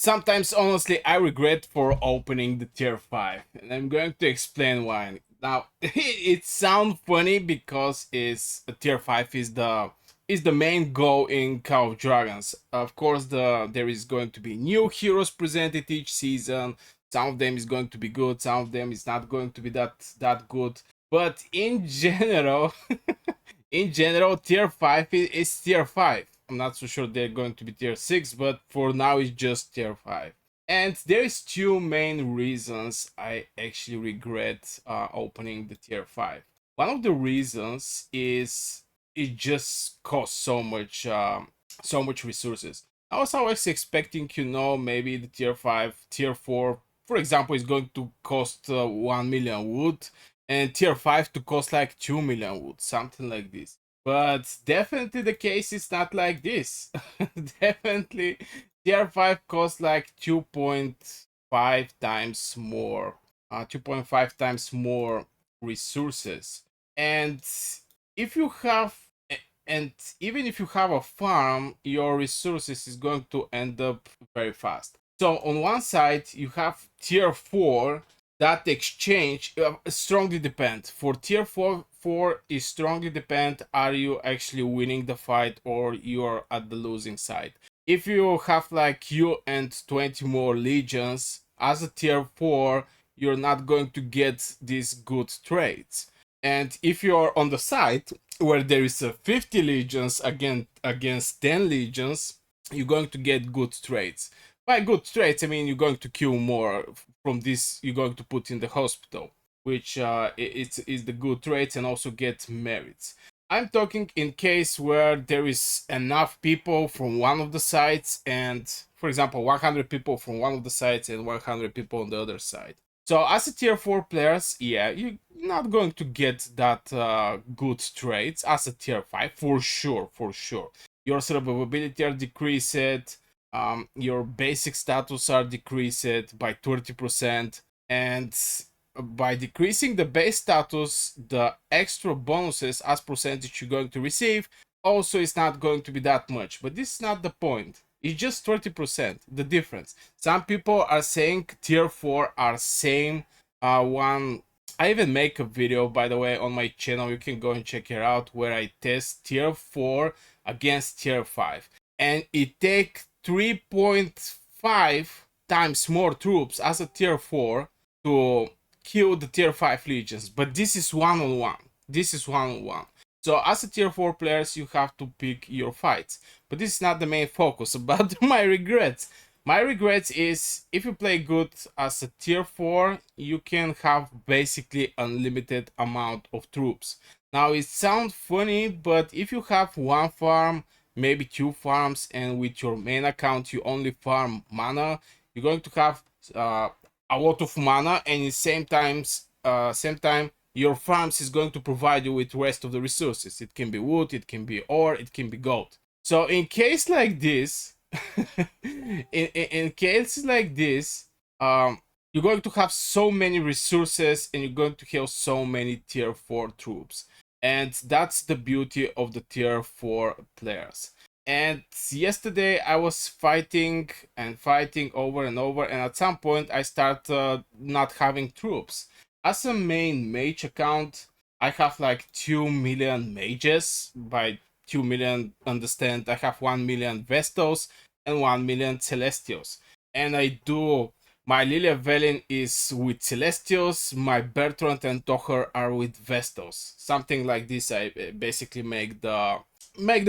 Sometimes, honestly, I regret for opening the tier 5, and I'm going to explain why. Now, it sounds funny because it's tier 5 is the main goal in Call of Dragons. Of course, there is going to be new heroes presented each season. Some of them is going to be good, some of them is not going to be that good. But in general, in general, tier 5 is tier 5. I'm not so sure they're going to be tier 6, but for now it's just tier 5. And there is two main reasons I actually regret opening the tier 5. One of the reasons is it just costs so much resources. I was always expecting, maybe the tier 5, tier 4, for example, is going to cost 1 million wood, and tier 5 to cost like 2 million wood, something like this. But definitely the case is not like this. Definitely tier 5 costs like 2.5 times more, 2.5 times more resources. And if you have and even if you have a farm, your resources is going to end up very fast. So on one side you have tier 4, that exchange strongly depend. For tier 4 is strongly depend, are you actually winning the fight or you're at the losing side. If you have like you and 20 more legions as a tier 4, you're not going to get these good traits. And if you're on the side where there is a 50 legions against 10 legions, you're going to get good traits. By good traits, I mean you're going to kill more. From this, you're going to put in the hospital, which is the good traits, and also get merits. I'm talking in case where there is enough people from one of the sides, and for example 100 people from one of the sides and 100 people on the other side. So as a tier 4 players, yeah, you're not going to get that good traits as a tier 5, for sure, for sure. Your survivability are decreased, your basic status are decreased by 30%, and by decreasing the base status, the extra bonuses as percentage you're going to receive also is not going to be that much. But this is not the point. It's just 30%, the difference. Some people are saying tier 4 are same one. I even make a video, by the way, on my channel. You can go and check it out, where I test tier 4 against tier 5. And it takes 3.5 times more troops as a tier 4 to kill the tier 5 legions. But this is one on one. This is one on one. So as a tier 4 players, you have to pick your fights. But this is not the main focus. About my regrets. My regrets is, if you play good as a tier 4, you can have basically unlimited amount of troops. Now it sounds funny, but if you have one farm, maybe two farms, and with your main account you only farm mana, you're going to have a lot of mana, and at same time your farms is going to provide you with rest of the resources. It can be wood, it can be ore, it can be gold. So in case like this, in cases like this, you're going to have so many resources, and you're going to have so many tier 4 troops. And that's the beauty of the tier 4 players. And yesterday I was fighting and fighting over and over, and at some point I start not having troops. As a main mage account, I have like 2 million mages. By 2 million, understand I have 1 million Vestos and 1 million Celestials. And I do, my Lilia Velen is with Celestials, my Bertrand and Tocher are with Vestos. Something like this. I basically make the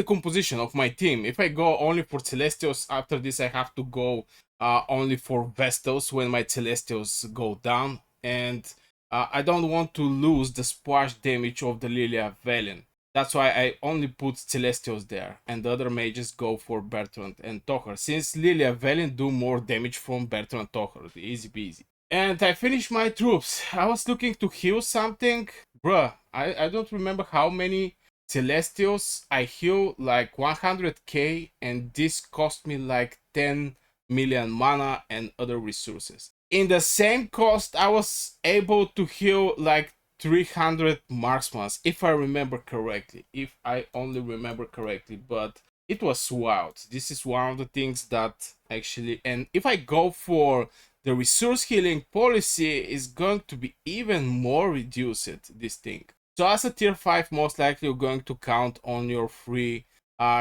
composition of my team. If I go only for Celestials, after this I have to go only for Vestos when my Celestials go down. And I don't want to lose the splash damage of the Lilia Velen. That's why I only put Celestials there, and the other mages go for Bertrand and Tocher, since Lilia Velen do more damage from Bertrand and Tocher, easy peasy. And I finished my troops. I was looking to heal something. Bruh, I don't remember how many Celestials. I heal like 100k, and this cost me like 10 million mana and other resources. In the same cost, I was able to heal like 300 marksmans, if I remember correctly. If I only remember correctly, but it was wild. This is one of the things that actually, and if I go for the resource healing policy, is going to be even more reduced, this thing. So as a tier 5, most likely you're going to count on your free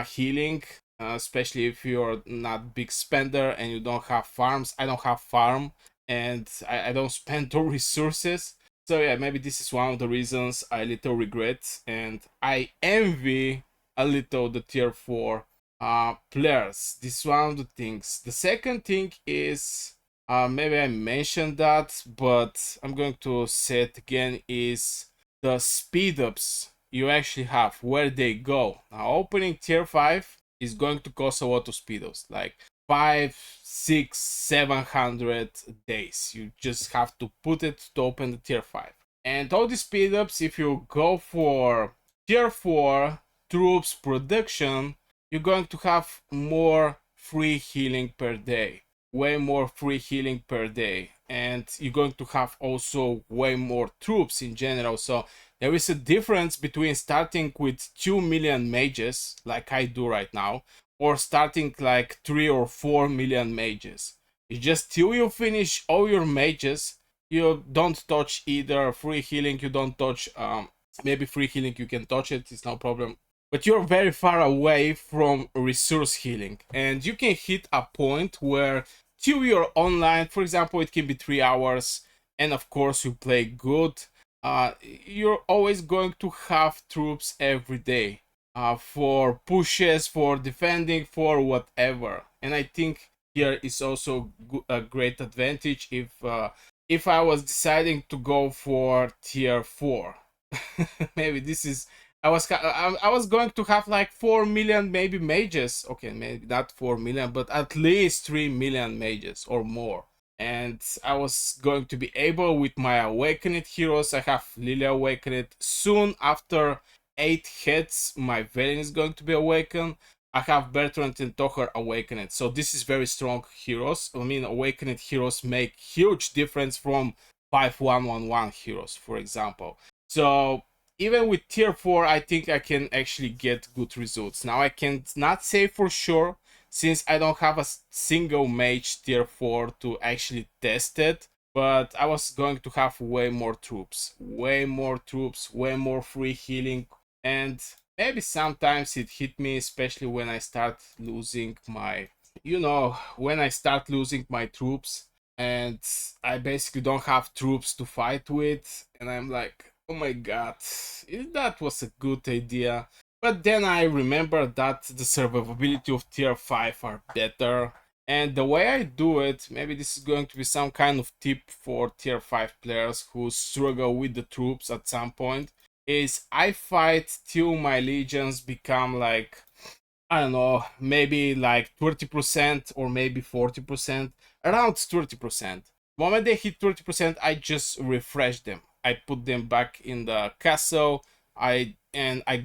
healing, especially if you're not big spender and you don't have farms. I don't have farm, and I don't spend those resources. So yeah, maybe this is one of the reasons I little regret, and I envy a little the tier 4 players. This is one of the things. The second thing is, maybe I mentioned that, but I'm going to say it again, is the speed ups you actually have, where they go. Now, opening tier 5 is going to cost a lot of speed ups, like 5, 6, 700 days. You just have to put it to open the tier 5. And all these speed ups, if you go for tier 4 troops production, you're going to have more free healing per day, way more free healing per day, and you're going to have also way more troops in general. So there is a difference between starting with 2 million mages like I do right now, or starting like 3 or 4 million mages. It's just till you finish all your mages, you don't touch either free healing, you don't touch maybe free healing, you can touch it, it's no problem, but you're very far away from resource healing, and you can hit a point where till you're online, for example, it can be 3 hours, and of course you play good, you're always going to have troops every day, for pushes, for defending, for whatever. And I think here is also a great advantage if I was deciding to go for tier 4. Maybe this is, I was going to have like 4 million maybe mages. Okay, maybe not 4 million, but at least 3 million mages or more. And I was going to be able with my awakened heroes. I have Lily awakened. Soon after 8 hits, my Velen is going to be awakened. I have Bertrand and Tocher awakened. So this is very strong heroes. I mean, awakened heroes make huge difference from 5111 heroes, for example. So even with tier 4, I think I can actually get good results. Now I can not say for sure, since I don't have a single mage tier 4 to actually test it, but I was going to have way more troops, way more free healing, and maybe sometimes it hit me, especially when I start losing my, when I start losing my troops, and I basically don't have troops to fight with, and I'm like, oh my god, that was a good idea. But then I remember that the survivability of tier 5 are better. And the way I do it, maybe this is going to be some kind of tip for tier 5 players who struggle with the troops at some point, is I fight till my legions become like, I don't know, maybe like 30% or maybe 40%, around 30%. The moment they hit 30%, I just refresh them. I put them back in the castle. I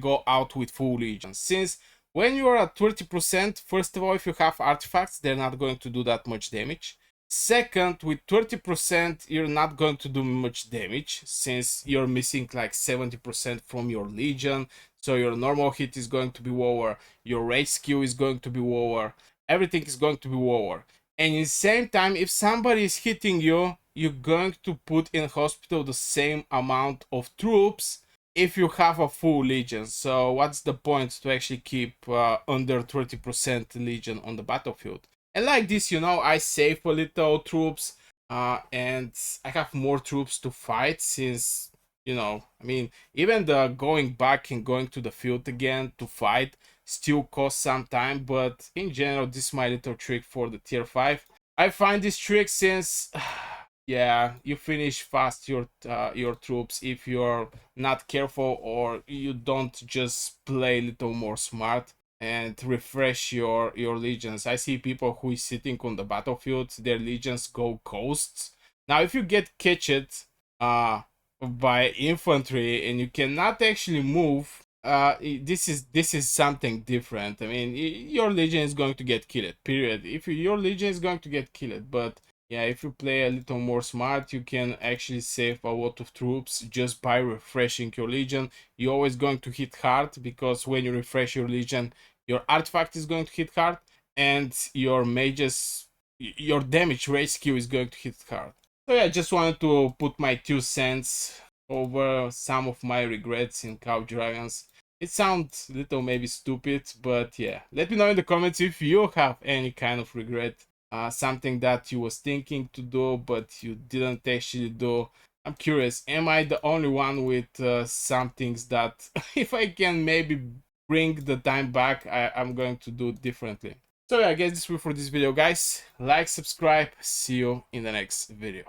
go out with full legion. Since when you are at 30%, first of all, if you have artifacts, they're not going to do that much damage. Second, with 30%, you're not going to do much damage since you're missing like 70% from your legion. So your normal hit is going to be lower, your rage skill is going to be lower, everything is going to be lower. And in the same time, if somebody is hitting you, you're going to put in hospital the same amount of troops if you have a full legion. So what's the point to actually keep under 30% legion on the battlefield? And like this, I save a little troops, and I have more troops to fight since, I mean, even the going back and going to the field again to fight still costs some time, but in general, this is my little trick for the tier 5. I find this trick since, yeah, you finish fast your troops if you're not careful or you don't just play a little more smart and refresh your legions. I see people who is sitting on the battlefield, their legions go ghosts. Now, if you get catched by infantry and you cannot actually move, this is something different. I mean, your legion is going to get killed. Period. If your legion is going to get killed, but yeah, if you play a little more smart, you can actually save a lot of troops just by refreshing your legion. You're always going to hit hard because when you refresh your legion, your artifact is going to hit hard, and your mages, your damage rescue is going to hit hard. So yeah, I just wanted to put my 2 cents over some of my regrets in Cow Dragons. It sounds a little maybe stupid, but yeah, let me know in the comments if you have any kind of regret, something that you was thinking to do but you didn't actually do. I'm curious, am I the only one with some things that if I can maybe bring the time back, I'm going to do differently. So yeah, I guess this will for this video, guys. Like, subscribe, see you in the next video.